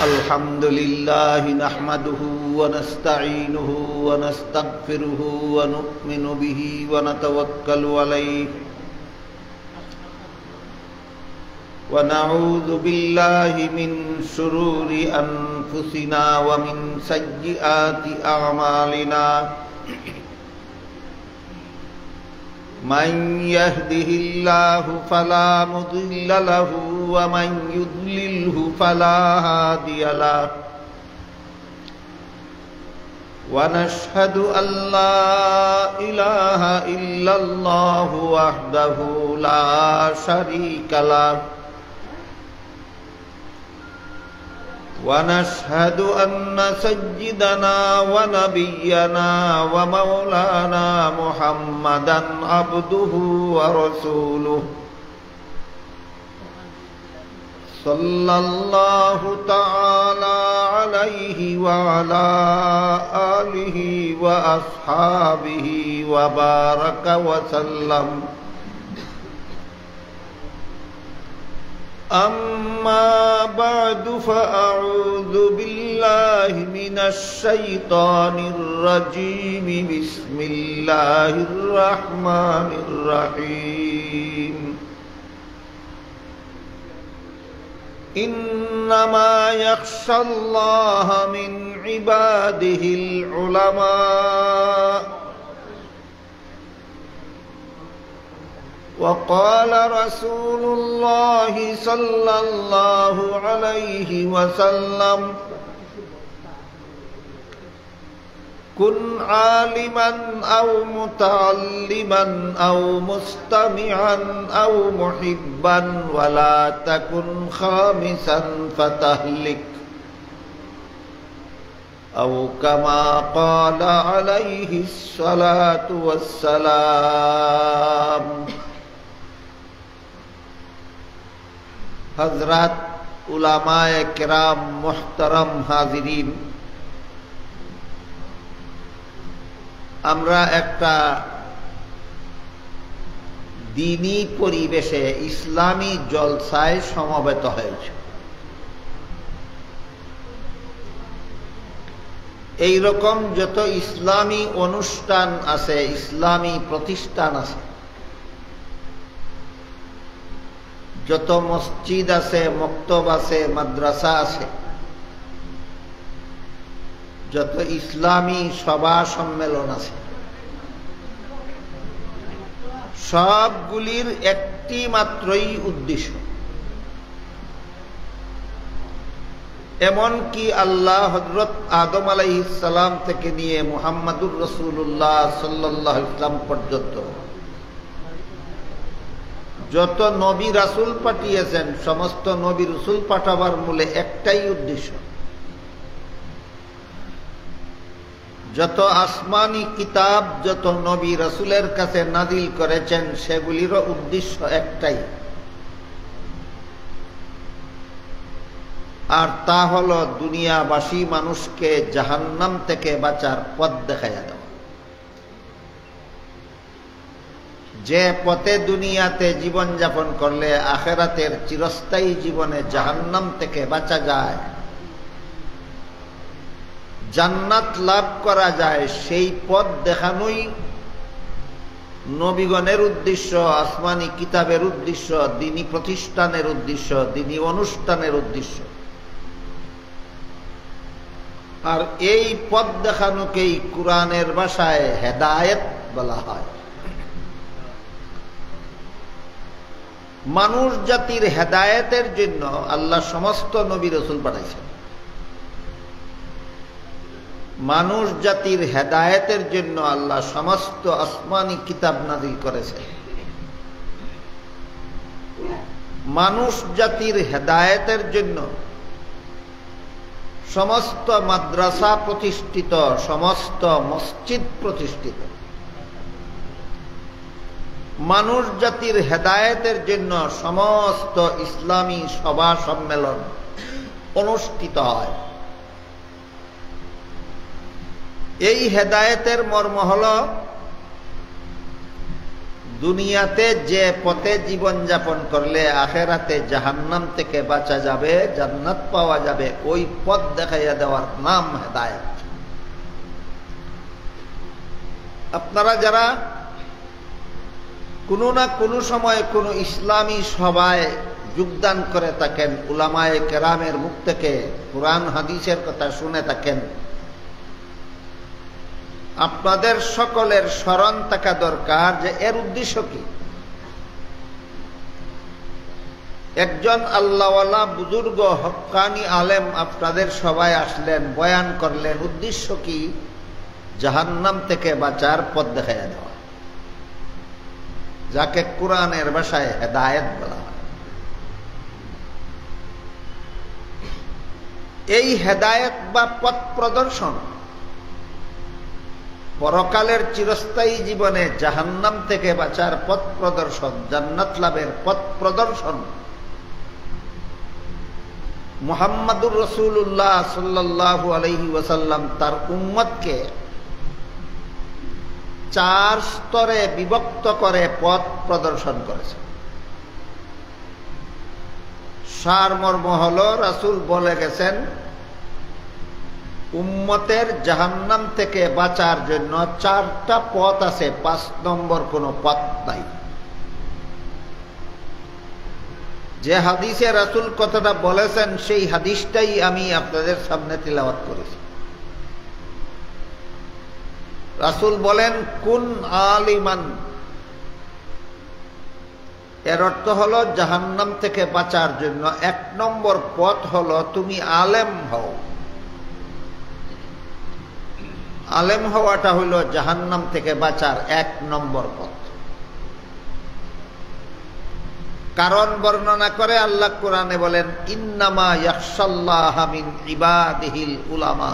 الحمد لله نحمده ونستعينه ونستغفره ونؤمن به ونتوكل عليه ونعوذ بالله من شرور أنفسنا ومن سيئات أعمالنا من يهده الله فلا مضل له ومن يضلله فلا هادي له ونشهد أن لا إله إلا الله وحده لا شريك له ونشهد أن سيدنا ونبينا ومولانا محمدا عبده ورسوله صلى الله تعالى عليه وعلى آله وأصحابه وبارك وسلم أما بعد فأعوذ بالله من الشيطان الرجيم بسم الله الرحمن الرحيم إنما يخشى الله من عباده العلماء وقال رسول الله صلى الله عليه وسلم كن عالما أو متعلما أو مستمعا أو محبا ولا تكن خامسا فتهلك أو كما قال عليه الصلاة والسلام हजरत उलामाए किराम मुहतरम हाजिरीन আমরা একটা দ্বীনি পরিবেশে ইসলামী জলসায় সমবেত হয়েছে। এই রকম যত ইসলামী অনুষ্ঠান আছে, ইসলামী প্রতিষ্ঠান আছে, যত মসজিদ আছে, মক্তব আছে, মাদ্রাসা আছে, যত ইসলামী সভা সম্মেলন আছে, সবগুলির একটি মাত্রই উদ্দেশ্য, এমনকি আল্লাহ হযরত আদম আলাইহিস সালাম থেকে নিয়ে মুহাম্মাদুর রাসূলুল্লাহ সাল্লাল্লাহু আলাইহি ওয়াসাল্লাম পর্যন্ত যত নবী রাসূল পাঠিয়েছেন, সমস্ত নবী রাসূল পাঠাবার মূলে একটাই উদ্দেশ্য, যত আসমানি কিতাব যত নবী রাসূলের কাছে নাজিল করেছেন সেগুলিরও উদ্দেশ্য একটাই, আর তা হলো দুনিয়াবাসী মানুষকে জাহান্নাম থেকে বাঁচার পথ দেখাইয়া দেওয়া। যে পথে দুনিয়াতে জীবন যাপন করলে আখিরাতের চিরস্থায়ী জীবনে জাহান্নাম থেকে বাঁচা যায়, জান্নাত লাভ করা যায়, সেই পথ দেখানোই নবীগণের উদ্দেশ্য, আসমানি কিতাবের উদ্দেশ্য, দ্বীনি প্রতিষ্ঠানের উদ্দেশ্য, দ্বীনি অনুষ্ঠানের উদ্দেশ্য। আর এই পথ দেখানোকেই কুরআনের ভাষায় হেদায়েত বলা হয়। মানুষ জাতির হেদায়েতের জন্য আল্লাহ সমস্ত নবী রাসূল পাঠাইছেন। মানুষ জাতির হেদায়েতের জন্য আল্লাহ সমস্ত আসমানি কিতাব নাযিল করেছেন। মানুষ জাতির হেদায়েতের জন্য সমস্ত মাদ্রাসা প্রতিষ্ঠিত, সমস্ত মসজিদ প্রতিষ্ঠিত। মানুষ জাতির হেদায়েতের জন্য সমস্ত ইসলামী সভা সম্মেলন অনুষ্ঠিত হয়। এই হেদায়েতের মর্ম হল দুনিয়াতে যে পথে জীবন যাপন করলে আখেরাতে জাহান্নাম থেকে বাঁচা যাবে, জান্নাত পাওয়া যাবে, ওই পথ দেখাইয়া দেওয়ার নাম হেদায়েত। আপনারা যারা কোনো না কোনো সময় কোনো ইসলামী সভায় যোগদান করে থাকেন, উলামায়ে কেরামের মুখ থেকে কুরআন হাদিসের কথা শুনে থাকেন, আপনাদের সকলের স্মরণ থাকা দরকার যে এর উদ্দেশ্য কি। একজন আল্লাহওয়ালা বুজুর্গ হক্কানি আলেম আপনাদের সবাই আসলেন, বয়ান করলেন, উদ্দেশ্য কি? জাহান্নাম থেকে বাঁচার পথ দেখাইয়া দেওয়া, যাকে কোরআনের ভাষায় হেদায়েত বলা হয়। এই হেদায়েত বা পথ প্রদর্শন পরকালের চিরস্থায়ী জীবনে জাহান্নাম থেকে বাঁচার পথ প্রদর্শন, জান্নাত লাভের পথ প্রদর্শন মুহাম্মাদুর রাসূলুল্লাহ সাল্লাল্লাহু আলাইহি ওয়াসাল্লাম তার উম্মতকে 4 স্তরে বিভক্ত করে পথ প্রদর্শন করেছেন। সারমর্ম হলো, রাসূল বলে গেছেন উম্মতের জাহান্নাম থেকে বাঁচার জন্য 4টা পথ আছে, 5 নম্বর কোনো পথ নাই। যে হাদিসে রাসূল কথাটা বলেছেন সেই হাদিসটাই আমি আপনাদের সামনে তিলাওয়াত করেছি। রাসূল বলেন, কুন আলিমান, এর অর্থ হলো জাহান্নাম থেকে বাঁচার জন্য 1 নম্বর পথ হলো তুমি আলেম হও। আলেম হওয়াটা হলো জাহান্নাম থেকে বাঁচার 1 নম্বর পথ। কারণ বর্ণনা করে আল্লাহ কোরআনে বলেন, ইন্নামা ইয়াখশাল্লাহা মিন ইবাদিহিল উলামা,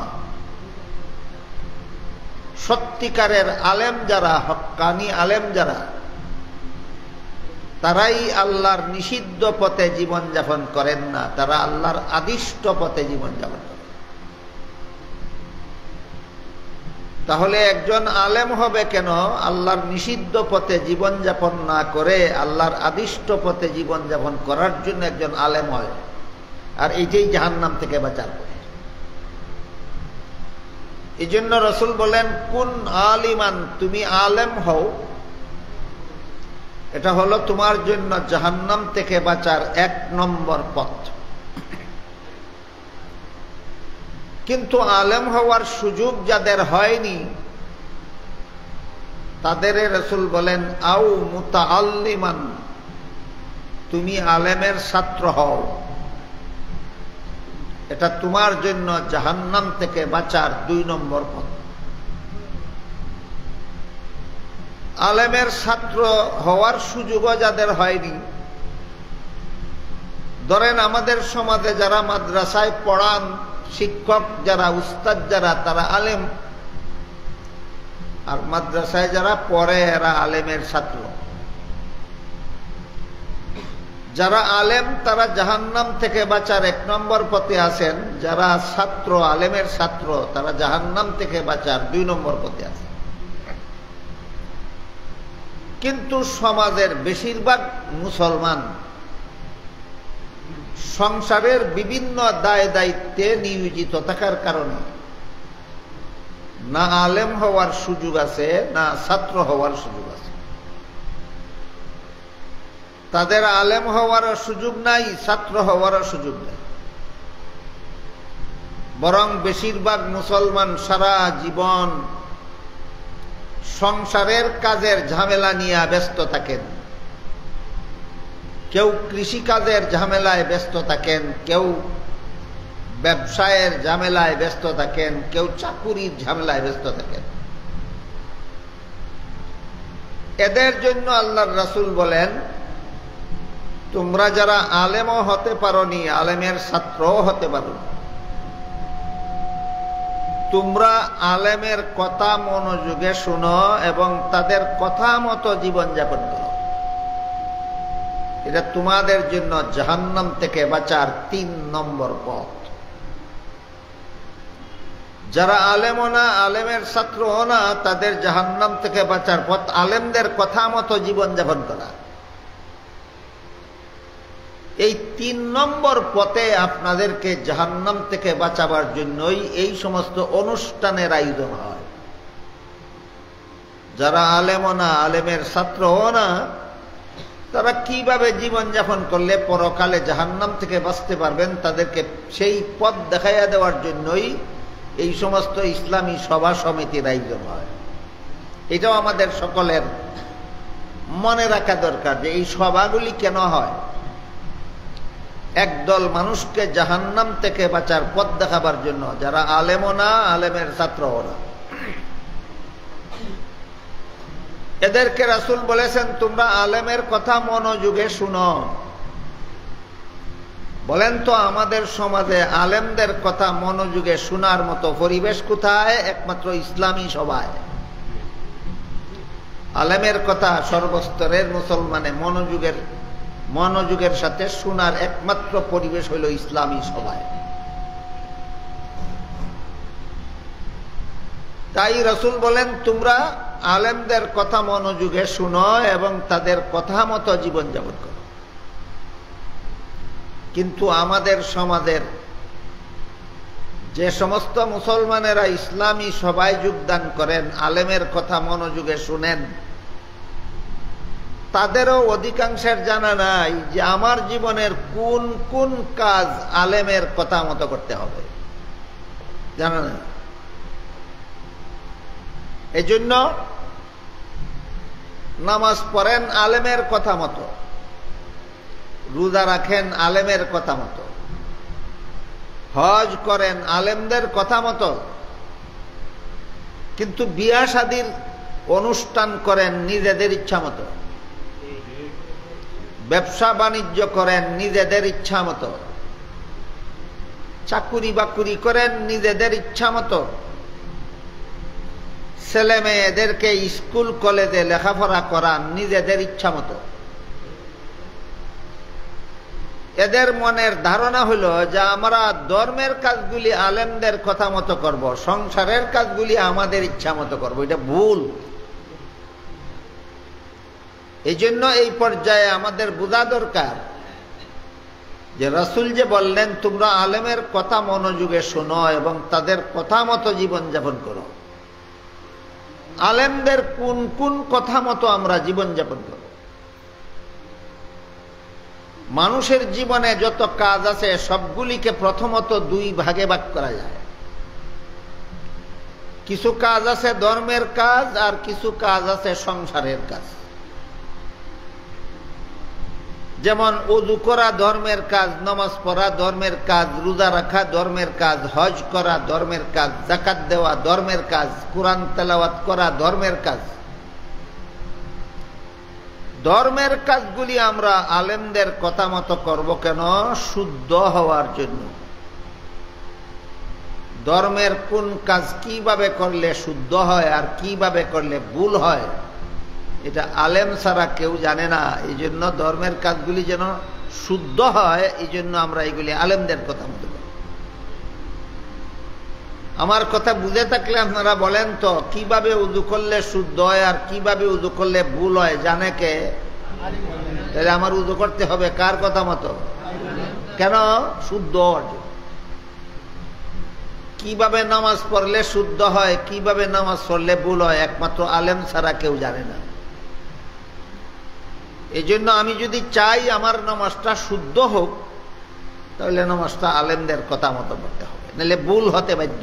সত্যিকারের আলেম যারা, হক্কানি আলেম যারা, তারাই আল্লাহর নিষিদ্ধ পথে জীবন যাপন করেন না, তারা আল্লাহর আদিষ্ট পথে জীবন যাপন করেন। তাহলে একজন আলেম হবে কেন? আল্লাহর নিষিদ্ধ পথে জীবন যাপন না করে আল্লাহর আদিষ্ট পথে জীবন যাপন করার জন্য একজন আলেম হয়। আর এইটাই জাহান্নাম থেকে বাঁচার পথ। এই জন্য রাসূল বলেন, কুন আলিমান, তুমি আলেম হও। এটা হলো তোমার জন্য জাহান্নাম থেকে বাঁচার 1 নম্বর পথ। কিন্তু আলেম হওয়ার সুযোগ যাদের হয়নি তাদের রাসূল বলেন, আও মুতাআল্লিমান, তুমি আলেমের ছাত্র হও। এটা তোমার জন্য জাহান্নাম থেকে বাঁচার 2 নম্বর পথ। আলেমের ছাত্র হওয়ার সুযোগও যাদের হয়নি, ধরেন আমাদের সমাজে যারা মাদ্রাসায় পড়ান, শিক্ষক যারা, উস্তাদ যারা, তারা আলেম, আর মাদ্রাসায় যারা পড়ে এরা আলেমের ছাত্র। যারা আলেম তারা জাহান্নাম থেকে বাঁচার 1 নম্বর পথে আছেন, যারা ছাত্র, আলেমের ছাত্র, তারা জাহান্নাম থেকে বাঁচার 2 নম্বর পথে আছে। কিন্তু সমাজের বেশিরভাগ মুসলমান সংসারের বিভিন্ন দায় দায়িত্বে নিয়োজিত থাকার কারণে না আলেম হওয়ার সুযোগ আছে, না ছাত্র হওয়ার সুযোগ আছে। তাদের আলেম হওয়ারও সুযোগ নাই, ছাত্র হওয়ারও সুযোগ নাই। বরং বেশিরভাগ মুসলমান সারা জীবন সংসারের কাজের ঝামেলা নিয়ে ব্যস্ত থাকেন। কেউ কৃষিকাজের ঝামেলায় ব্যস্ত থাকেন, কেউ ব্যবসায়ের ঝামেলায় ব্যস্ত থাকেন, কেউ চাকুরির ঝামেলায় ব্যস্ত থাকেন। এদের জন্য আল্লাহর রাসূল বলেন, তোমরা যারা আলেমও হতে পারোনি, আলেমের ছাত্রও হতে পারো, তোমরা আলেমের কথা মনোযোগে শুনো এবং তাদের কথা মতো জীবনযাপন করো। এটা তোমাদের জন্য জাহান্নাম থেকে বাঁচার 3 নম্বর পথ। যারা আলেমও না, আলেমের ছাত্রও না, তাদের জাহান্নাম থেকে বাঁচার পথ আলেমদের কথা মতো জীবনযাপন করা। এই 3 নম্বর পথে আপনাদেরকে জাহান্নাম থেকে বাঁচাবার জন্যই এই সমস্ত অনুষ্ঠানের আয়োজন হয়। যারা আলেমও না, আলেমের ছাত্রও না, তারা কিভাবে জীবনযাপন করলে পরকালে জাহান্নাম থেকে বাঁচতে পারবেন, তাদেরকে সেই পথ দেখাইয়া দেওয়ার জন্যই এই সমস্ত ইসলামী সভা সমিতির আয়োজন হয়। এটাও আমাদের সকলের মনে রাখা দরকার যে এই সভাগুলি কেন হয়। একদল মানুষকে জাহান্নাম থেকে বাঁচার পথ দেখাবার জন্য, যারা আলেমও না, আলেমের ছাত্রও না। এদেরকে রাসূল বলেছেন, তোমরা আলেমের কথা মনোযোগে শুনো। বলেন তো আমাদের সমাজে আলেমদের কথা মনোযোগে শোনার মতো পরিবেশ কোথায়? একমাত্র ইসলামী সভায়। আলেমের কথা সর্বস্তরের মুসলমানে মনোযোগের সাথে শোনার একমাত্র পরিবেশ হইল ইসলামী সভায়। তাই রাসূল বলেন, তোমরা আলেমদের কথা মনোযোগে শুনো এবং তাদের কথা মতো জীবনযাপন করো। কিন্তু আমাদের সমাজের যে সমস্ত মুসলমানেরা ইসলামী সভায় যোগদান করেন, আলেমের কথা মনোযোগে শুনেন, তাদেরও অধিকাংশের জানা নাই যে আমার জীবনের কোন কোন কাজ আলেমের কথা মতো করতে হবে, জানা নাই। এই জন্য নামাজ পড়েন আলেমের কথা মতো, রোজা রাখেন আলেমের কথা মতো, হজ করেন আলেমদের কথা মতো, কিন্তু বিয়া শাদীর অনুষ্ঠান করেন নিজেদের ইচ্ছা মতো, ব্যবসা বাণিজ্য করেন নিজেদের ইচ্ছা মতো, চাকুরি বাকুরি করেন নিজেদের ইচ্ছা মতো, ছেলে মেয়েদেরকে স্কুল কলেজে লেখাপড়া করান নিজেদের ইচ্ছা মতো। এদের মনের ধারণা হলো যে আমরা ধর্মের কাজগুলি আলেমদের কথা মতো করব, সংসারের কাজগুলি আমাদের ইচ্ছা মতো করব। এটা ভুল। এই জন্য এই পর্যায়ে আমাদের বোঝা দরকার যে রাসূল যে বললেন, তোমরা আলেমের কথা মনোযোগে শোনো এবং তাদের কথা মতো জীবনযাপন করো। আলেমদের কোন কোন কথা মতো আমরা জীবনযাপন করব? মানুষের জীবনে যত কাজ আছে সবগুলিকে প্রথমত 2 ভাগে ভাগ করা যায়। কিছু কাজ আছে ধর্মের কাজ, আর কিছু কাজ আছে সংসারের কাজ। যেমন ওযু করা ধর্মের কাজ, নামাজ পড়া ধর্মের কাজ, রোজা রাখা ধর্মের কাজ, হজ করা ধর্মের কাজ, যাকাত দেওয়া ধর্মের কাজ, কোরআন তেলাওয়াত করা ধর্মের কাজ। ধর্মের কাজগুলি আমরা আলেমদের কথা মতো করব কেন? শুদ্ধ হওয়ার জন্য। ধর্মের কোন কাজ কিভাবে করলে শুদ্ধ হয় আর কিভাবে করলে ভুল হয়, এটা আলেম ছাড়া কেউ জানে না। এই জন্য ধর্মের কাজগুলি যেন শুদ্ধ হয়, এই জন্য আমরা এগুলি আলেমদের কথা মতো করি। আমার কথা বুঝে থাকলে আপনারা বলেন তো, কিভাবে উযু করলে শুদ্ধ হয় আর কিভাবে উযু করলে ভুল হয় জানে কে? তাহলে আমার উযু করতে হবে কার কথা মতো? কেন? শুদ্ধ হওয়ার জন্য। কিভাবে নামাজ পড়লে শুদ্ধ হয়, কিভাবে নামাজ পড়লে ভুল হয়, একমাত্র আলেম ছাড়া কেউ জানে না। এই জন্য আমি যদি চাই আমার নামাজটা শুদ্ধ হোক, তাহলে নামাজটা আলেমদের কথা মতো পড়তে হবে, নাহলে ভুল হতে বাধ্য।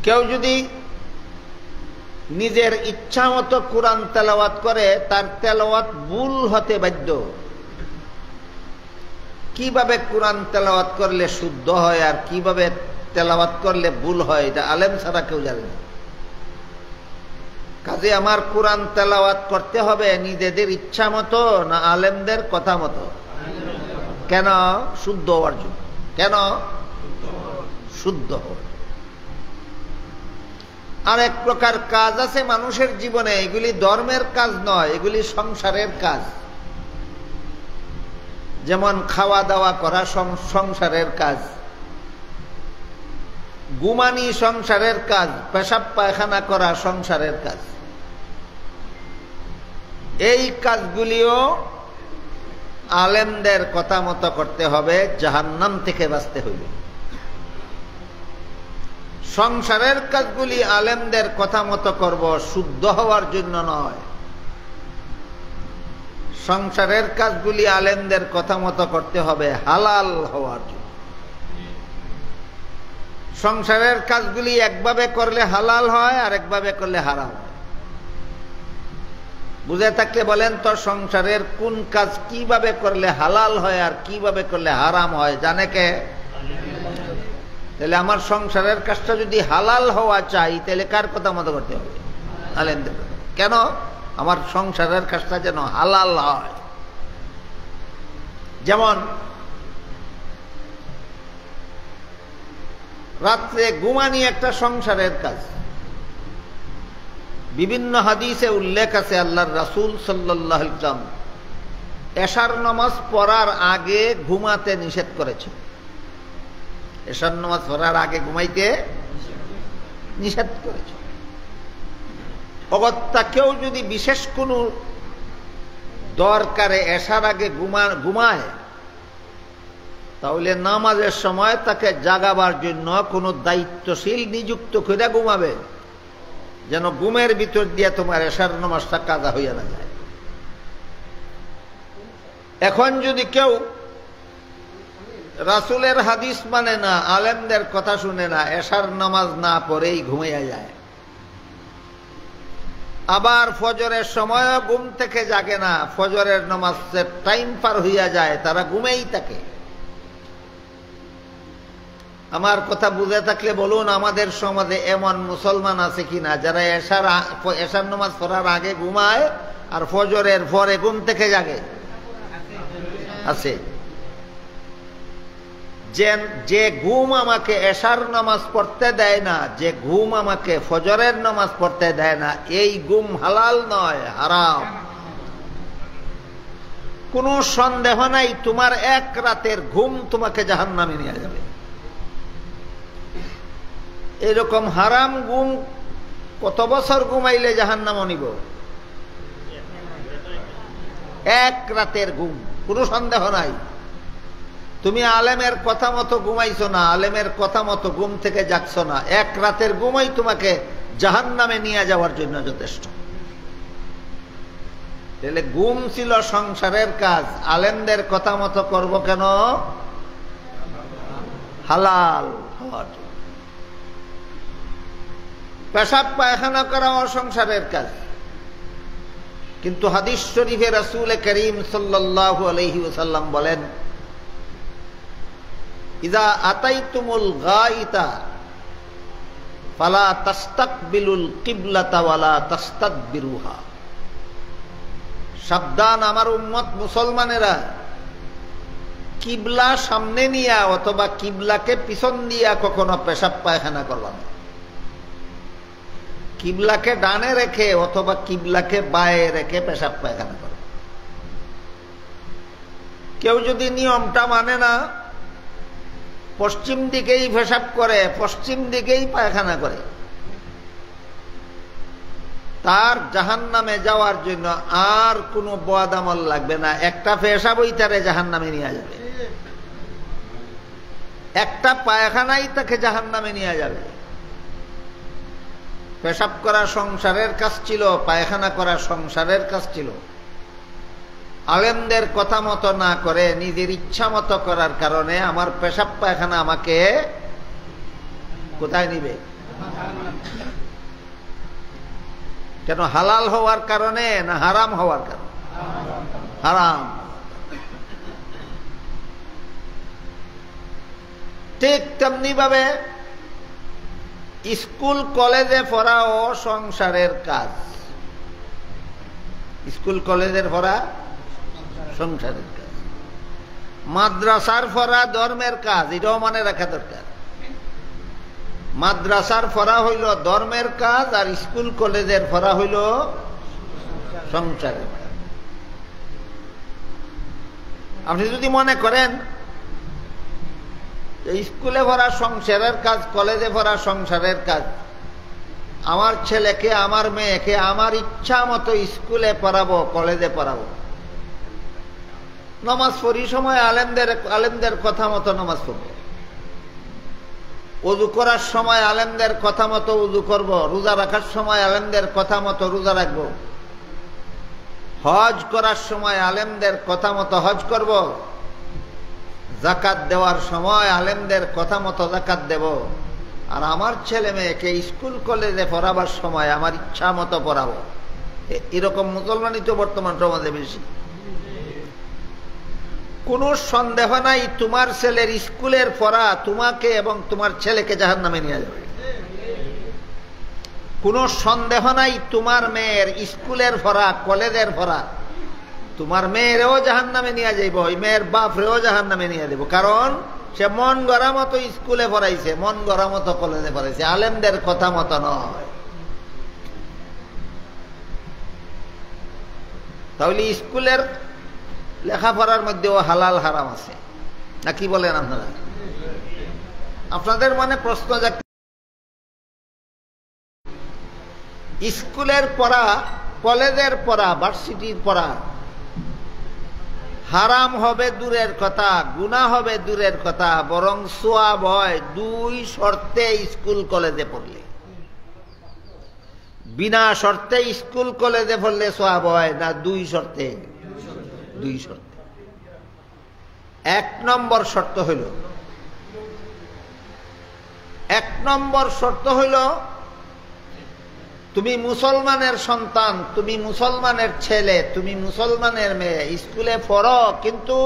কেউ যদি নিজের ইচ্ছা মতো কোরআন তেলাওয়াত করে, তার তেলাওয়াত ভুল হতে বাধ্য। কিভাবে কোরআন তেলাওয়াত করলে শুদ্ধ হয় আর কিভাবে তেলাওয়াত করলে ভুল হয়, এটা আলেম ছাড়া কেউ জানে না। কাজে আমার কোরআন তেলাওয়াত করতে হবে নিজেদের ইচ্ছা মতো না আলেমদের কথা মতো? কেন? শুদ্ধ হওয়ার জন্য। কেন? শুদ্ধ হওয়ার। আর এক প্রকার কাজ আছে মানুষের জীবনে, এগুলি ধর্মের কাজ নয়, এগুলি সংসারের কাজ। যেমন খাওয়া দাওয়া করা সংসারের কাজ, ঘুমানি সংসারের কাজ, পেশাব পায়খানা করা সংসারের কাজ। এই কাজগুলিও আলেমদের কথা মতো করতে হবে, জাহান্নাম থেকে বাঁচতে হইবে। সংসারের কাজগুলি আলেমদের কথা মতো করব, শুদ্ধ হওয়ার জন্য নয়। সংসারের কাজগুলি আলেমদের কথা মতো করতে হবে হালাল হওয়ার জন্য। সংসারের কাজগুলি একভাবে করলে হালাল হয়, আর একভাবে করলে হারাম হয়। বুঝে থাকলে বলেন তো, সংসারের কোন কাজ কিভাবে করলে হালাল হয় আর কিভাবে করলে হারাম হয় জানে কে? তাহলে আমার সংসারের কাজটা যদি হালাল হওয়া চাই, তাহলে কার কথা মতো করতে হবে? আলেমদের। কেন? আমার সংসারের কাজটা যেন হালাল হয়। যেমন রাত্রে ঘুমানি একটা সংসারের কাজ। বিভিন্ন হাদিসে উল্লেখ আছে, আল্লাহর রাসূল সাল্লাল্লাহু আলাইহি ওয়াসাল্লাম এশার নামাজ পড়ার আগে ঘুমাতে নিষেধ করেছেন। এশার নামাজ পড়ার আগে ঘুমাইতে নিষেধ করেছেন। অগত্যা কেউ যদি বিশেষ কোনো দরকারে এশার আগে ঘুমায়, তাহলে নামাজের সময় তাকে জাগাবার জন্য কোনো দায়িত্বশীল নিযুক্ত করে ঘুমাবে, যেন ঘুমের ভিতর দিয়ে তোমার এশার নামাজটা কাজা হইয়া না যায়। এখন যদি কেউ রাসূলের হাদিস মানে না, আলেমদের কথা শুনে না, এশার নামাজ না পড়েই ঘুমাইয়া যায়, আবার ফজরের সময়ও ঘুম থেকে জাগে না, ফজরের নামাজের টাইম পার হইয়া যায়, তারা ঘুমেই থাকে। আমার কথা বুঝে থাকলে বলুন, আমাদের সমাজে এমন মুসলমান আছে কিনা যারা এশার নামাজ পড়ার আগে ঘুমায় আর ফজরের পরে ঘুম থেকে জাগে? আছে। যে ঘুম আমাকে এশার নামাজ পড়তে দেয় না, যে ঘুম আমাকে ফজরের নামাজ পড়তে দেয় না, এই ঘুম হালাল নয়, হারাম। কোনো সন্দেহ নাই, তোমার এক রাতের ঘুম তোমাকে জাহান্নামে নিয়ে যাবে। এরকম হারাম ঘুম কত বছর ঘুমাইলে জাহান্নাম নিব? এক রাতের ঘুম, কোনো সন্দেহ নাই। তুমি আলেমের কথা মতো ঘুমাইছো না, আলেমের কথা মতো ঘুম থেকে জাগছো না, এক রাতের ঘুমাই তোমাকে জাহান্নামে নিয়ে যাওয়ার জন্য যথেষ্ট। তাহলে ঘুম ছিল সংসারের কাজ, আলেমদের কথা মতো করব কেন? হালাল হওয়ার জন্য। পেশাব পায়খানা করা সংসারের কাজ, কিন্তু হাদিস শরীফে রাসূল করিম সাল্লাল্লাহু আলাইহি ওয়াসাল্লাম বলেন, ইযা আতাইতুমুল গায়িতা ফালা তাস্তাকবিলুল কিবলাতা ওয়ালা তাস্তাদবিরুহা। সাবধান আমার উম্মত মুসলমানেরা, কিবলা সামনে নিয়া অথবা কিবলাকে পিছন দিয়া কখনো পেশাব পায়খানা করবা না। কিবলাকে ডানে রেখে অথবা কিবলাকে বায়ে রেখে পেশাব পায়খানা করবে। কেউ যদি নিয়মটা মানে না, পশ্চিম দিকেই পেশাব করে, পশ্চিম দিকেই পায়খানা করে, তার জাহান্নামে যাওয়ার জন্য আর কোনো বদ আমল লাগবে না। একটা পেশাবই তারে জাহান্নামে নিয়ে যাবে, একটা পায়খানাই তাকে জাহান্নামে নিয়ে যাবে। পেশাব করা সংসারের কাজ ছিল, পায়খানা করা সংসারের কাজ ছিল। আলেমদের কথা মতো না করে নিজের ইচ্ছা মতো করার কারণে আমার পেশাব পায়খানা আমাকে কোথায় নিবে? কেন? হালাল হওয়ার কারণে না হারাম হওয়ার কারণে? হারাম। ঠিক তেমনি ভাবে স্কুল কলেজে পড়াও সংসারের কাজ। স্কুল কলেজের পড়া সংসারের কাজ। মাদ্রাসার পড়া ধর্মের কাজ, এটাও মনে রাখা দরকার। মাদ্রাসার পড়া হইল ধর্মের কাজ, আর স্কুল কলেজের পড়া হইল সংসারের কাজ। আপনি যদি মনে করেন স্কুলে পড়া সংসারের কাজ, কলেজে পড়া সংসারের কাজ। আমার ছেলেকে, আমার মেয়েকে আমার ইচ্ছা মতো স্কুলে পড়াবো, কলেজে পড়াবো। নামাজ পড়ি সময় আলেমদের কথা মতো নামাজ পড়বো। ওযু করার সময় আলেমদের কথা মতো ওযু করব। রোজা রাখার সময় আলেমদের কথা মতো রোজা রাখবো। হজ করার সময় আলেমদের কথা মতো হজ করব। যাকাত দেওয়ার সময় আলেমদের কথা মতো যাকাত দেব। আর আমার ছেলে মেয়েকে স্কুল কলেজে পড়াবার সময় আমার ইচ্ছা মতো পড়াবো। এরকম মুসলমানই তো বর্তমান সমাজে বেশি। কোনো সন্দেহ নাই তোমার ছেলের স্কুলের পড়া তোমাকে এবং তোমার ছেলেকে জাহান্নামে নিয়ে যাবে। কোনো সন্দেহ নাই তোমার মেয়ের স্কুলের পড়া, কলেজের পড়া তোমার মেয়েরও জাহান্নামে নিয়ে যাইব, ওই মেয়ের বাপরেও জাহান্নামে নিয়ে দেব। কারণ সে মন গড়া মতো স্কুলে পড়াইছে, মন গড়া মতো কলেজে পড়াইছে, আলেমদের কথা মতো নয়। তাহলে স্কুলের লেখাপড়ার মধ্যেও হালাল হারাম আছে, না কি বলেন আপনারা? আপনাদের মনে প্রশ্ন যাক, স্কুলের পড়া, কলেজের পড়া, ভার্সিটির পড়া হারাম হবে দূরের কথা, গুনাহ হবে দূরের কথা, বরং সওয়াব হয় দুই শর্তে স্কুল কলেজে পড়লে। বিনা শর্তে স্কুল কলেজে পড়লে সওয়াব হয় না, দুই শর্তে। দুই শর্তে। এক নম্বর শর্ত হইল তুমি মুসলমানের সন্তান, তুমি মুসলমানের ছেলে, তুমি মুসলমানের মেয়ে, স্কুলে পড়ো কিন্তু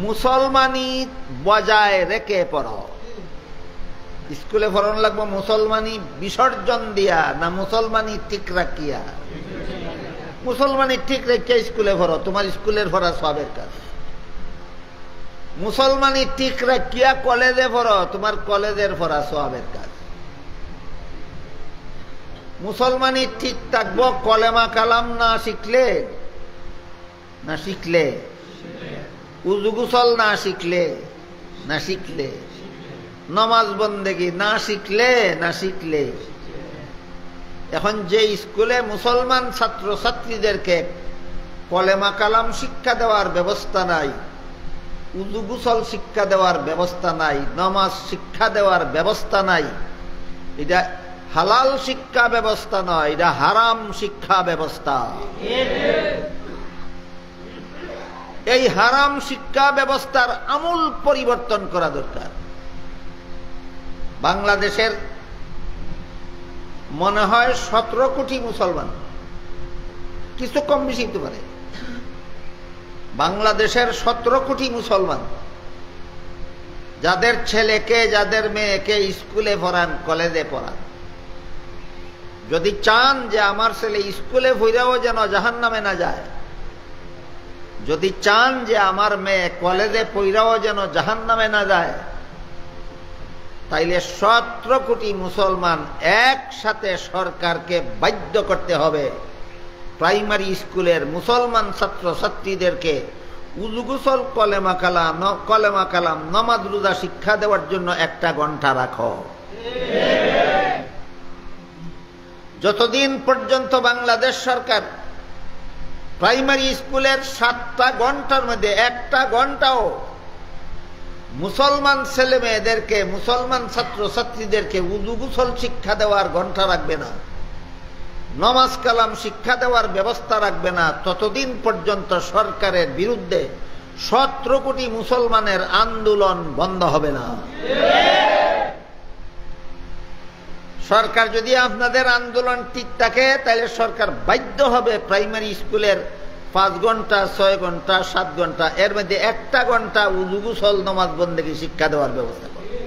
মুসলমানি বজায় রেখে পড়ো। স্কুলে পড়ানো লাগবে মুসলমানি বিসর্জন দিয়া, না মুসলমানি ঠিক রাখিয়া? মুসলমানি ঠিক রেখে স্কুলে পড়ো, তোমার স্কুলের পড়া সবের কাজ। মুসলমানি ঠিক রাখিয়া কলেজে পড়ো, তোমার কলেজের পড়া সবের কাজ। মুসলমানি ঠিক থাকবো কলেমা কালাম না শিখলে, উযু গোসল না শিখলে, নামাজ বন্দেগী না শিখলে। এখন যে স্কুলে মুসলমান ছাত্র ছাত্রীদেরকে কলেমা কালাম শিক্ষা দেওয়ার ব্যবস্থা নাই, উযু গোসল শিক্ষা দেওয়ার ব্যবস্থা নাই, নামাজ শিক্ষা দেওয়ার ব্যবস্থা নাই, এটা হালাল শিক্ষা ব্যবস্থা নয়, এটা হারাম শিক্ষা ব্যবস্থা। এই হারাম শিক্ষা ব্যবস্থার আমূল পরিবর্তন করা দরকার। বাংলাদেশের মনে হয় 17 কোটি মুসলমান, কিছু কম বেশি হতে পারে। বাংলাদেশের 17 কোটি মুসলমান যাদের ছেলেকে, যাদের মেয়েকে স্কুলে পড়ান, কলেজে পড়ান, যদি চান যে আমার ছেলে স্কুলে পড়াও যেন জাহান্নামে না যায়, যদি চান যে আমার মেয়ে কলেজে পড়াও যেন জাহান্নামে না যায়, তাইলে 17 কোটি মুসলমান একসাথে সরকারকে বাধ্য করতে হবে প্রাইমারি স্কুলের মুসলমান ছাত্র ছাত্রীদেরকে উযু গোসল, কলেমা কালাম, নামাজ রোজা শিক্ষা দেওয়ার জন্য 1 ঘন্টা রাখো। যতদিন পর্যন্ত বাংলাদেশ সরকার প্রাইমারি স্কুলের 7টা ঘন্টার মধ্যে 1টা ঘন্টাও মুসলমান ছেলে মেয়েদেরকে, মুসলমান ছাত্র ছাত্রীদেরকে উযু গোসল শিক্ষা দেওয়ার ঘন্টা রাখবে না, নামাজ কালাম শিক্ষা দেওয়ার ব্যবস্থা রাখবে না, ততদিন পর্যন্ত সরকারের বিরুদ্ধে 17 কোটি মুসলমানের আন্দোলন বন্ধ হবে না। সরকার যদি আপনাদের আন্দোলন ঠিক থাকে, তাহলে সরকার বাধ্য হবে প্রাইমারি স্কুলের 5 ঘন্টা, 6 ঘন্টা, 7 ঘন্টা, এর মধ্যে 1টা ঘন্টা উযু গোসল, নামাজ বন্দেগী শিক্ষা দেওয়ার ব্যবস্থা করবে।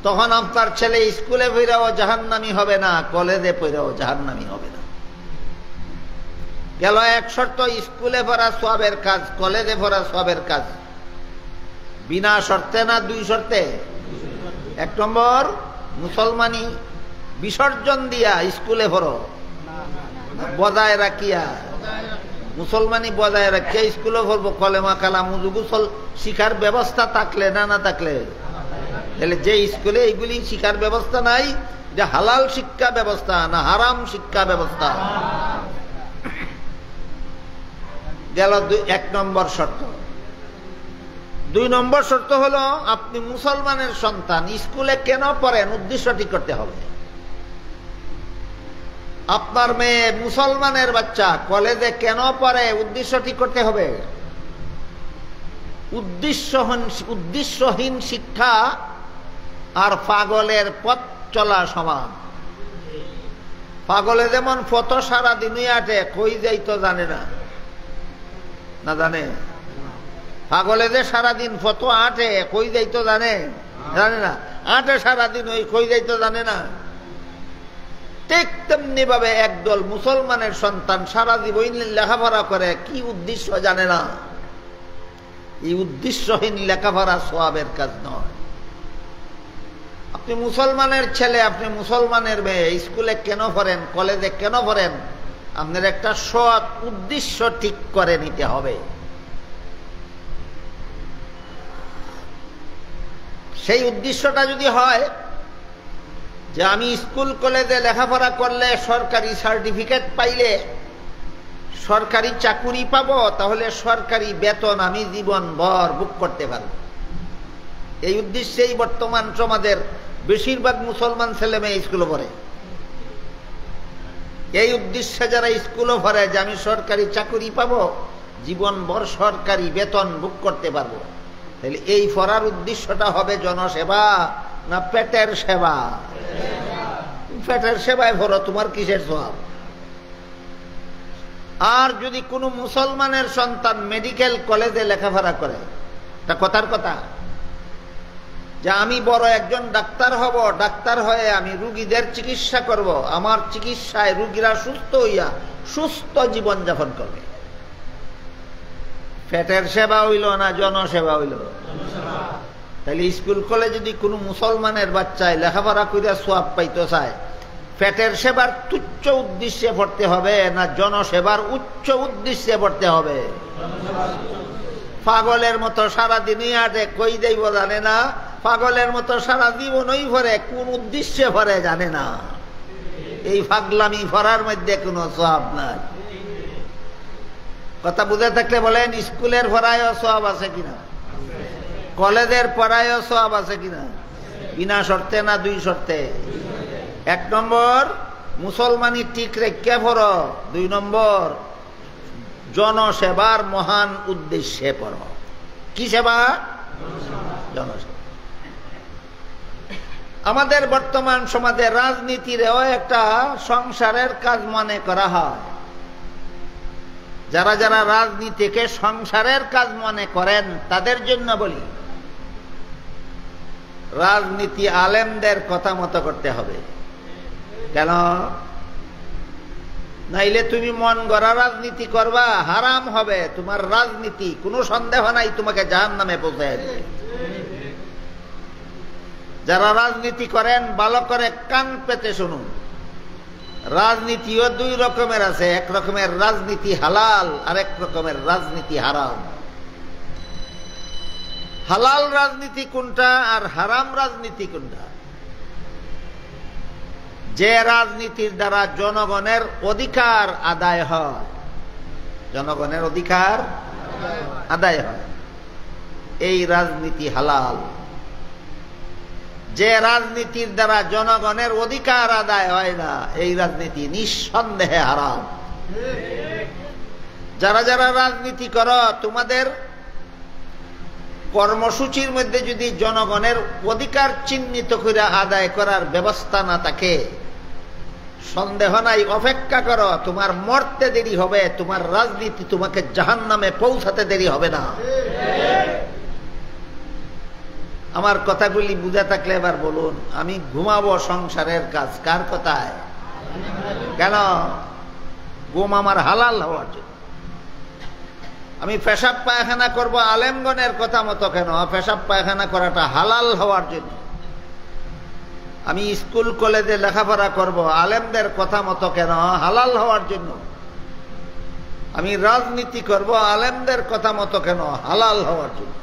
তখন আপনার ছেলে স্কুলে পড়াও জাহান্নামী হবে না, কলেজে পড়াও জাহান্নামী হবে না। গেল এক শর্ত, স্কুলে পড়া সওয়াবের কাজ, কলেজে পড়া সওয়াবের কাজ। বিনা শর্তে না 2 শর্তে? 1 নম্বর, মুসলমানি বিসর্জন দিয়া স্কুলে পড়ো, বজায় রাখিয়া? মুসলমানি বজায় রাখে স্কুলে করবো, কলেমা কালাম উযু গোসল শিখার ব্যবস্থা থাকলে না থাকলে, তাহলে যে স্কুলে এইগুলি শিখার ব্যবস্থা নাই, যে হালাল শিক্ষা ব্যবস্থা না হারাম শিক্ষা ব্যবস্থা। গেল 1 নম্বর শর্ত। 2 নম্বর শর্ত হলো আপনি মুসলমানের সন্তান, স্কুলে কেন পড়েন উদ্দেশ্য ঠিক করতে হবে। আপনার মেয়ে মুসলমানের বাচ্চা কলেজে কেন পড়ে উদ্দেশ্য ঠিক করতে হবে। উদ্দেশ্যহীন শিক্ষা আর পাগলের পথ চলা সমান। পাগলে যেমন ফত সারা দিনই আটে, কই যাইতো জানে না, না জানে। পাগলে যে সারাদিন ফত আটে, কই যাইতো জানে না, আটে সারাদিন, ওই কই যাইতো জানে না। ঠিক তেমনি ভাবে একদল মুসলমানের সন্তান সারা জীবন লেখাপড়া করে, কি উদ্দেশ্য জানে না। এই উদ্দেশ্যহীন লেখাপড়া সওয়াবের কাজ নয়। আপনি মুসলমানের ছেলে, আপনি মুসলমানের মেয়ে, স্কুলে কেন পড়েন, কলেজে কেন পড়েন, আপনার একটা সৎ উদ্দেশ্য ঠিক করে নিতে হবে। সেই উদ্দেশ্যটা যদি হয় যে আমি স্কুল কলেজে লেখাপড়া করলে সরকারি সার্টিফিকেট পাইলে সরকারি চাকুরি পাবো, তাহলে সরকারি বেতন আমি জীবনভর ভোগ করতে পারব, এই উদ্দেশ্যেই বর্তমান সমাজের বেশিরভাগ মুসলমান ছেলে মেয়ে স্কুলে পড়ে। এই উদ্দেশ্যে যারা স্কুলে পড়ে যে আমি সরকারি চাকুরি পাবো, জীবনভর সরকারি বেতন ভোগ করতে পারবো, তাহলে এই পড়ার উদ্দেশ্যটা হবে জনসেবা না পেটের সেবা। পেটের সেবায় পড়ো, তোমার কিসের সওয়াব। আর যদি কোনো মুসলমানের সন্তান মেডিকেল কলেজে লেখাপড়া করে, এটা কথার কথা, যে আমি বড় একজন ডাক্তার হব, ডাক্তার হয়ে আমি রুগীদের চিকিৎসা করব, আমার চিকিৎসায় রুগীরা সুস্থ হইয়া সুস্থ জীবন যাপন করবে, পেটের সেবা হইল না জনসেবা হইল। তাহলে স্কুল কলেজে যদি কোনো মুসলমানের বাচ্চায় লেখাপড়া করে সওয়াব পাইতে চায়, পেটের সেবার তুচ্ছ উদ্দেশ্যে পড়তে হবে না জনসেবার উচ্চ উদ্দেশ্যে পড়তে হবে। পাগলের মতো সারাদিনই আটে, কই দেব জানে না, পাগলের মতো সারা জীবনই ভরে, কোন উদ্দেশ্যে ভরে জানে না। এই পাগলামি ভরার মধ্যে কোনো সওয়াব নাই। কথা বুঝে থাকলে বলেন, স্কুলের পড়ায়ও সওয়াব আছে কিনা, কলেজের পড়ায়ও সওয়াব আছে কিনা, বিনা শর্তে না 2 শর্তে। 1 নম্বর মুসলমানি ঠিক রেখে পড়ো, 2 নম্বর জনসেবার মহান উদ্দেশ্যে পড়ো। কি সেবা? জনসেবা। আমাদের বর্তমান সমাজে রাজনীতিরও একটা সংসারের কাজ মনে করা হয়। যারা যারা রাজনীতিকে সংসারের কাজ মনে করেন তাদের জন্য বলি, রাজনীতি আলেমদের কথা মতো করতে হবে। কেন? নাইলে তুমি মন গড়া রাজনীতি করবা, হারাম হবে তোমার রাজনীতি, কোনো সন্দেহ নাই তোমাকে জাহান্নামে পৌঁছায় দেবে। যারা রাজনীতি করেন ভালো করে কান পেতে শুনুন, রাজনীতিও 2 রকমের আছে। এক রকমের রাজনীতি হালাল, আর এক রকমের রাজনীতি হারাম। হালাল রাজনীতি কোনটা আর হারাম রাজনীতি কোনটা? যে রাজনীতির দ্বারা জনগণের অধিকার আদায় হয়, জনগণের অধিকার আদায় হয়, এই রাজনীতি হালাল। যে রাজনীতির দ্বারা জনগণের অধিকার আদায় হয় না, এই রাজনীতি নিঃসন্দেহে হারাম। যারা যারা রাজনীতি করো, তোমাদের কর্মসূচির মধ্যে যদি জনগণের অধিকার চিহ্নিত করে আদায় করার ব্যবস্থা না থাকে, সন্দেহ নাই অপেক্ষা করো, তোমার মরতে দেরি হবে, তোমার রাজনীতি তোমাকে জাহান্নামে পৌঁছাতে দেরি হবে না। আমার কথাগুলি বুঝা থাকলে এবার বলুন, আমি ঘুমাবো সংসারের কাজ কার কথায়? কেন? ঘুম আমার হালাল হওয়ার জন্য। আমি পেশাব পায়খানা করবো আলেমগণের কথা মতো কেন? পেশাব পায়খানা করাটা হালাল হওয়ার জন্য। আমি স্কুল কলেজে লেখাপড়া করব আলেমদের কথা মতো কেন? হালাল হওয়ার জন্য। আমি রাজনীতি করব আলেমদের কথা মতো কেন? হালাল হওয়ার জন্য।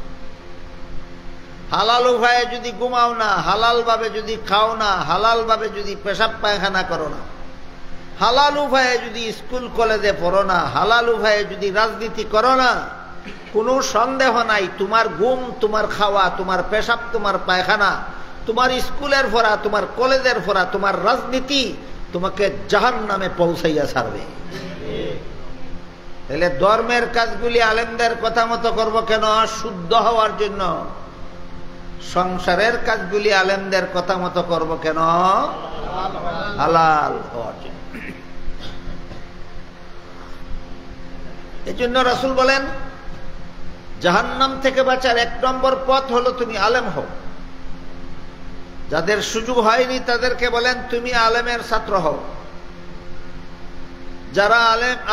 হালাল উপায়ে যদি ঘুমাও না, হালাল ভাবে যদি খাও না, হালাল ভাবে যদি পেশাব পায়খানা করো না, হালাল উপায়ে যদি স্কুল কলেজে পড়ো না, হালাল উপায়ে যদি রাজনীতি করো না, কোনো সন্দেহ নাই তোমার ঘুম, তোমার খাওয়া, তোমার পেশাব, তোমার পায়খানা, তোমার স্কুলের পড়া, তোমার কলেজের পড়া, তোমার রাজনীতি তোমাকে জাহান্নামে পৌঁছাইয়া ছাড়বে। তাহলে ধর্মের কাজগুলি আলেমদের কথা মতো করবো কেন? শুদ্ধ হওয়ার জন্য। সংসারের কাজগুলি আলেমদের কথা মতো করবো কেন? হালাল হওয়ার জন্য। এই জন্য রাসূল বলেন জাহান্নাম থেকে বাঁচার 1 নম্বর পথ হলো তুমি আলেম হও। যাদের সুযোগ হয়নি তাদেরকে বলেন তুমি আলেমের ছাত্র হও। যারা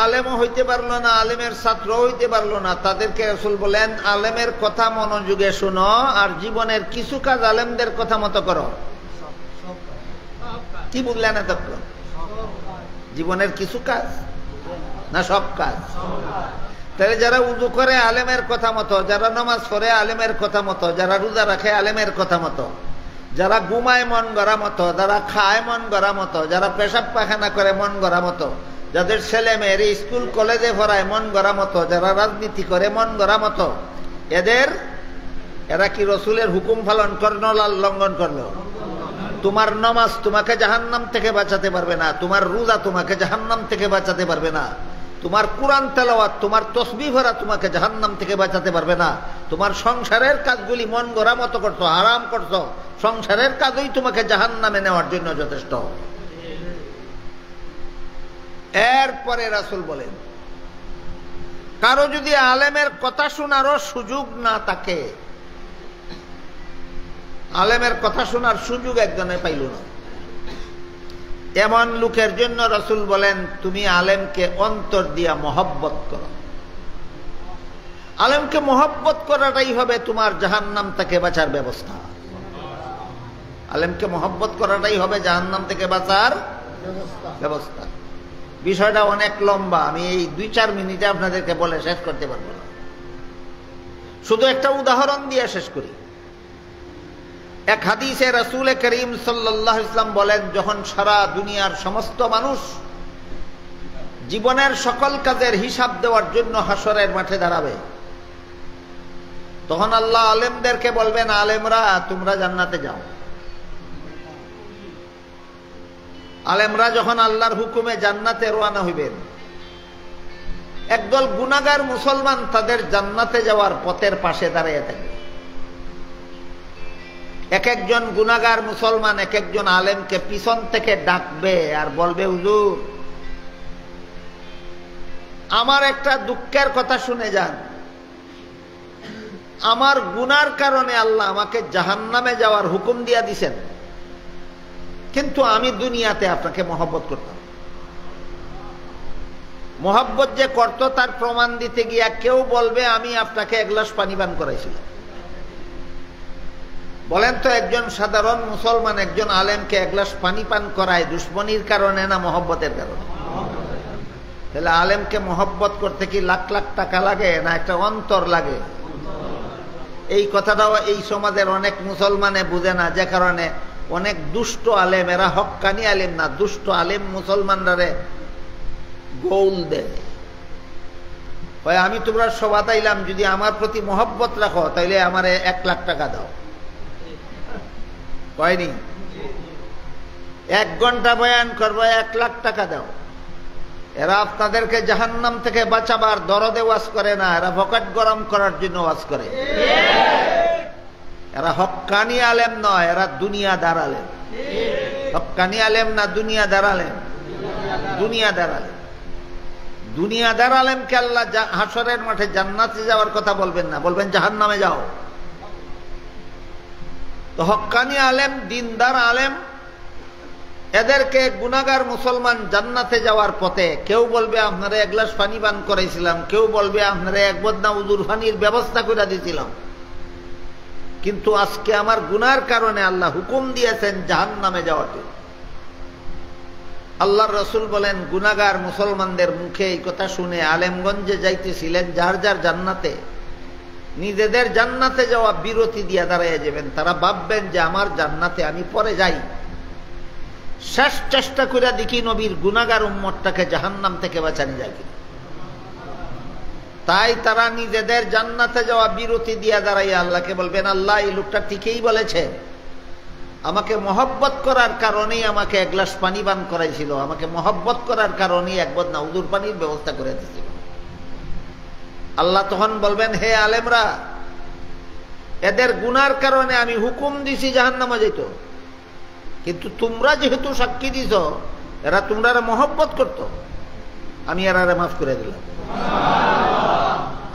আলেমও হইতে পারলো না, আলেমের ছাত্র হইতে পারলো না, তাদেরকে রাসূল বলেন আলেমের কথা মনোযোগে শোনো আর জীবনের কিছু কাজ আলেমদের কথা মতো করো। কি বললেন এতক্ষণ? জীবনের কিছু কাজ না সব কাজ? তাহলে যারা উযু করে আলেমের কথা মতো, যারা নামাজ পড়ে আলেমের কথা মতো, যারা রোজা রাখে আলেমের কথা মতো, যারা ঘুমায় মন গড়া মতো, যারা খায় মন গড়া মতো, যারা পেশাব পায়খানা করে মন গড়া মতো, যাদের ছেলে মেয়ের স্কুল কলেজে পড়ায় মন গড়া মতো, যারা রাজনীতি করে মন গড়া মতো, এরা কি রাসূলের হুকুম পালন করলো না লঙ্ঘন করলো? তোমার নামাজ তোমাকে জাহান্নাম থেকে বাঁচাতে পারবে না, তোমার রোজা তোমাকে জাহান্নাম থেকে বাঁচাতে পারবে না, তোমার কুরআন তেলাওয়াত, তোমার তাসবিহ পড়া তোমাকে জাহান্নাম থেকে বাঁচাতে পারবে না। তোমার সংসারের কাজগুলি মন গড়া মতো করছো, হারাম করছো, সংসারের কাজই তোমাকে জাহান্নামে নেওয়ার জন্য যথেষ্ট। এরপরে রাসূল বলেন কারো যদি আলেমের কথা শোনারও সুযোগ না থাকে, আলেমের কথা শোনার সুযোগ একজনে পাইল না, এমন লোকের জন্য রাসূল বলেন তুমি আলেমকে অন্তর দিয়া মহব্বত করো। আলেমকে মহব্বত করাটাই হবে তোমার জাহান্নাম থেকে বাঁচার ব্যবস্থা। আলেমকে মহব্বত করাটাই হবে জাহান্নাম থেকে বাঁচার ব্যবস্থা। বিষয়টা অনেক লম্বা, আমি এই 2-4 মিনিটে আপনাদেরকে বলে শেষ করতে পারবো না। শুধু একটা উদাহরণ দিয়ে শেষ করি। এক হাদিসে রাসূল করিম সাল্লাল্লাহু আলাইহি ওয়াসাল্লাম বলেন যখন সারা দুনিয়ার সমস্ত মানুষ জীবনের সকল কাজের হিসাব দেওয়ার জন্য হাসরের মাঠে দাঁড়াবে, তখন আল্লাহ আলেমদেরকে বলবেন আলেমরা তোমরা জান্নাতে যাও। আলেমরা যখন আল্লাহর হুকুমে জান্নাতে রওনা হইবেন, একদল গুনাহগার মুসলমান তাদের জান্নাতে যাওয়ার পথের পাশে দাঁড়িয়ে থাকবে। এক একজন গুনাহগার মুসলমান এক একজন আলেমকে পিছন থেকে ডাকবে আর বলবে হুজুর আমার একটা দুঃখের কথা শুনে যান, আমার গুনার কারণে আল্লাহ আমাকে জাহান্নামে যাওয়ার হুকুম দিয়া দিছেন, কিন্তু আমি দুনিয়াতে আপনাকে মহব্বত করতাম। মহব্বত যে করত তার প্রমাণ দিতে গিয়া কেউ বলবে আমি আপনাকে 1 গ্লাস পানি পান করাইছিলাম। বলেন তো একজন সাধারণ মুসলমান একজন আলেমকে 1 গ্লাস পানি পান করায় দুশ্মনীর কারণে না মহব্বতের কারণে? তাহলে আলেমকে মহব্বত করতে কি লাখ লাখ টাকা লাগে না একটা অন্তর লাগে? এই কথাটাও এই সমাজের অনেক মুসলমানে বুঝে না, যে কারণে অনেক দুষ্ট আলেম, এরা হক্কানি আলেম না, দুষ্ট আলেম মুসলমানরা গোল দেয়। আমি তোমরা সবাই তাইলাম যদি আমার প্রতি মহব্বত রাখো তাইলে আমার 1 লাখ টাকা দাও। কয়নি 1 ঘন্টা বয়ান করবো 1 লাখ টাকা দাও। এরা আপনাদেরকে জাহান্নাম থেকে বাঁচাবার দরদে ওয়াজ করে না, এরা পকেট গরম করার জন্য ওয়াজ করে। এরা হক্কানি আলেম নয়, এরা দুনিয়াদার আলেম। হক্কানি আলেম না দুনিয়াদার আলেম? দুনিয়াদার আলেম। দুনিয়াদার আলেমকে আল্লাহ হাসরের মাঠে জান্নাতে যাওয়ার কথা বলবেন না, বলবেন জাহান্নামে যাও। তো হক্কানি আলেম, দিনদার আলেম, এদেরকে গুনাহগার মুসলমান জান্নাতে যাওয়ার পথে কেউ বলবে আপনারা 1 গ্লাস পানি পান করাইছিলাম, কেউ বলবে আপনারা 1 বদনা উজুর পানির ব্যবস্থা করে দিয়েছিলাম, কিন্তু আজকে আমার গুনার কারণে আল্লাহ হুকুম দিয়েছেন জাহান্নামে যাওয়ার জন্য। আল্লাহর রাসূল বলেন, গুনাহগার মুসলমানদের মুখে এই কথা শুনে আলেমগঞ্জে যাইতেছিলেন, যার যার জান্নাতে, নিজেদের জান্নাতে যাওয়া বিরতি দিয়া দাঁড়াইয়া যাবেন। তারা ভাববেন যে আমার জান্নাতে আমি পরে যাই, শেষ চেষ্টা করে দেখি নবীর গুনাহগার উম্মতটাকে জাহান্নাম থেকে বাঁচানো যায় কিনা। তাই তারা নিজেদের জান্নাতে যাওয়া বিরতি দিয়া দাঁড়াইয়া আল্লাহকে বলবেন, আল্লাহ এই লোকটা ঠিকই বলেছে, আমাকে মহব্বত করার কারণেই আমাকে এক গ্লাস পানি পান করাইছিল, আমাকে মহব্বত করার কারণেই এক বদনা উদুর পানির ব্যবস্থা করে দিয়েছিল। আল্লাহ তখন বলবেন, হে আলেমরা, এদের গুনার কারণে আমি হুকুম দিছি জাহান্নামে যাইত, কিন্তু তোমরা যেহেতু সাক্ষী দিছ এরা তোমরা মহব্বত করত, আমি এরারে মাফ করে দিলাম।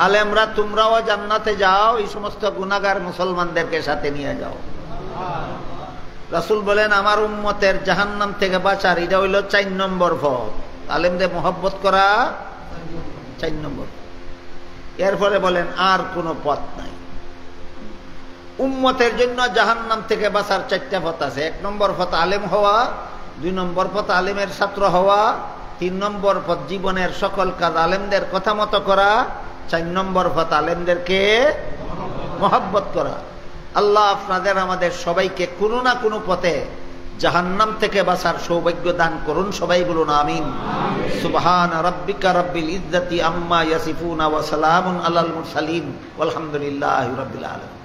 আলেমরা তোমরাও জান্নাতে যাও, এই সমস্ত গুনাহগার মুসলমানদেরকে সাথে নিয়ে যাও। রাসূল বলেন, আমার উম্মতের জাহান্নাম থেকে বাঁচার এটা হইল 4 নম্বর পথ। আলেমদের মহব্বত করা 4 নম্বর। এরপরে বলেন আর কোনো পথ নাই। উম্মতের জন্য জাহান্নাম থেকে বাঁচার 4টা পথ আছে। 1 নম্বর পথ আলেম হওয়া, 2 নম্বর পথ আলেমের ছাত্র হওয়া, 3 নম্বর পথ জীবনের সকল কাজ আলেমদের কথা মতো করা, 4 নম্বর পথ আলেমদেরকে মহব্বত করা। আল্লাহ আপনাদের আমাদের সবাইকে কোনো না কোনো পথে জাহান্নাম থেকে বাঁচার সৌভাগ্য দান করুন। সবাই বলুন আমিন। সুবহান রাব্বিকা রাব্বিল ইজ্জাতি আম্মা ইয়াসিফুন ওয়া সালামুন আলাল মুরসালিন ওয়ালহামদুলিল্লাহি রাব্বিল আলামিন।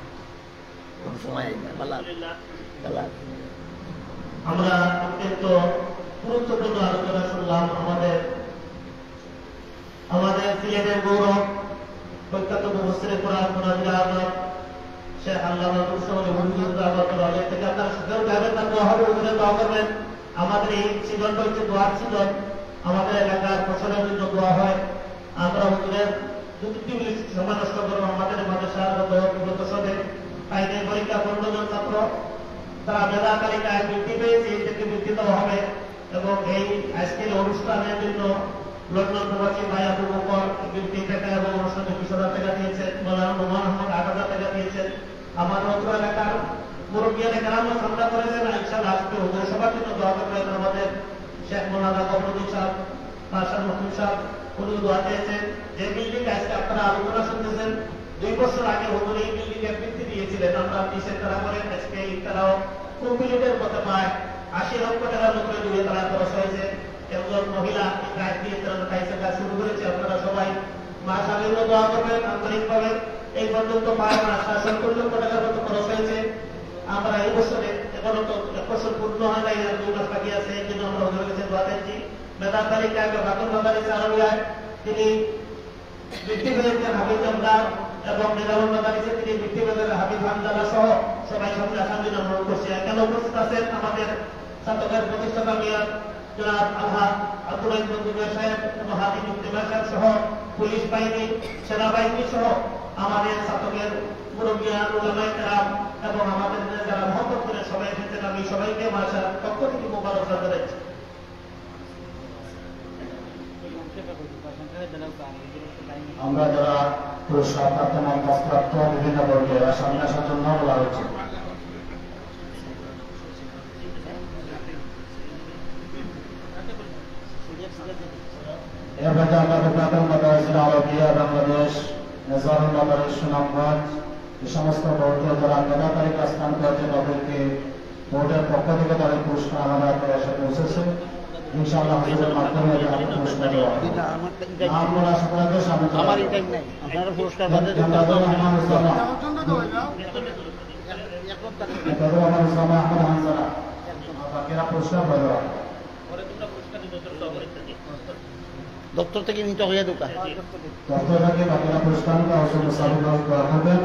আমরা অত্যন্ত গুরুত্বপূর্ণ আলোচনা শুনলাম। আমাদের সিলেটের গৌরব, প্রখ্যাত মুফাসসিরে কোরআন মুনাজ্জিল আযম শেখ আল্লামা মুসতাফা হুজুর রাহমাতুল্লাহ আলাইহি থেকে আপনারা সুযোগ পাবেন, তার দোয়া হবে, হুজুরের দোয়া করবেন। আমাদের এই সিজনটা হচ্ছে দোয়ার সিজন, আমাদের এলাকার ফসলের জন্য দোয়া হয়। আমরা হুজুরের দুটি সময় নষ্ট করবো। আমাদের মাদ্রাসার গত সবে আইনের পরীক্ষা 15 জন ছাত্র, তারা মেধা তালিকায় বৃদ্ধি পেয়েছে, এদেরকে বৃদ্ধি দেওয়া হবে। এবং এই আজকের অনুষ্ঠানের জন্য লন্ডন প্রবাসী ভাই আবু বকর 20 টাকা এবং অনুষ্ঠানে 20,000 টাকা দিয়েছেন, মৌলানা নোমান আহমদ 8,000 টাকা দিয়েছেন। আমার অত্র এলাকার মুরব্বিয়ানে কেরাম সামনা করেছেন। ইনশাআল্লাহ আজকে হুজুর সবার জন্য দোয়া করবেন। আমাদের শেখ মৌলানা গফরুদ্দিন সাহেব, মাশাআল্লাহ মুফতি সাহেব, উনি দোয়া চেয়েছেন। যে বিল্ডিং আজকে আপনারা আলোচনা শুনতেছেন, 2 বছর আগে হুজুর এই বিল্ডিং এর বৃদ্ধি দিয়েছিলেন। আমরা 20 টাকা করে আজকে তারাও কমপ্লিটের মতো প্রায় 80 লক্ষ টাকার মতো দিয়ে তারা খরচ হয়েছে। একজন মহিলা গাছ দিয়ে তারা টাইসের কাজ শুরু করেছে। আপনারা সবাই মাশাআল্লাহ দোয়া করবেন আন্তরিকভাবে। এই পর্যন্ত প্রায় 70 লক্ষ টাকার মতো খরচ হয়েছে। আমরা এই বছরে এখনো তো 1 বছর পূর্ণ হয় নাই, 2 মাস বাকি আছে। এই জন্য আমরা হুজুরের কাছে দোয়া চাইছি। মেধা তালিকায় বাকুল মাদারিস আরবিয়ায় তিনি বৃদ্ধি পেয়েছেন হাফিজ আমদার, এবং নিজামুল মাদারিসে তিনি বৃদ্ধি পেয়েছেন হাফিজ হামদাল্লাহ সহ সবাই সামনে আসার জন্য অনুরোধ করছি। এখানে উপস্থিত আছেন আমাদের ছাত্রদের প্রতিষ্ঠাতা মেয়র জনাব আলহাজ আব্দুল আজিজ মঞ্জুর সাহেব, হাদি মুক্তিমা সাহেব সহ পুলিশ বাহিনী, সেনাবাহিনী সহ আমাদের ছাত্রদের মুরব্বিয়ান উলামায়ে কেরাম এবং আমাদের যারা মহব্বত করে সবাই এসেছেন। আমি সবাইকে মাশাআল্লাহ পক্ষ থেকে মোবারক জানাচ্ছি। আমরা যারা পুরস্কার প্রাপ্ত মরকাজ প্রাপ্ত বিভিন্ন বর্গের সামনে আসার জন্য বলা হচ্ছে। এর মধ্যে আমরা প্রখ্যাত মাদ্রাসা আরবিয়া বাংলাদেশ, নেজারুল মাদারিস সুনামগঞ্জ, এই সমস্ত বোর্ডে যারা মেধা তালিকা স্থান করেছে তাদেরকে বোর্ডের পক্ষ থেকে তাদের পুরস্কার আমাদের আপনার এসে পৌঁছেছে। ইনশাআল্লাহ হুজুরের মাধ্যমে আপনাদের পুরস্কার দেওয়া হবে। আমরা সকলকে সামনে আমার এই টাইম নাই, আপনারা পুরস্কার পাবেন। বাকিরা পুরস্কার পাবে। দপ্তর থেকে নিতে হয়ে দোকান দপ্তর থেকে বাকিরা পুরস্কার করবেন।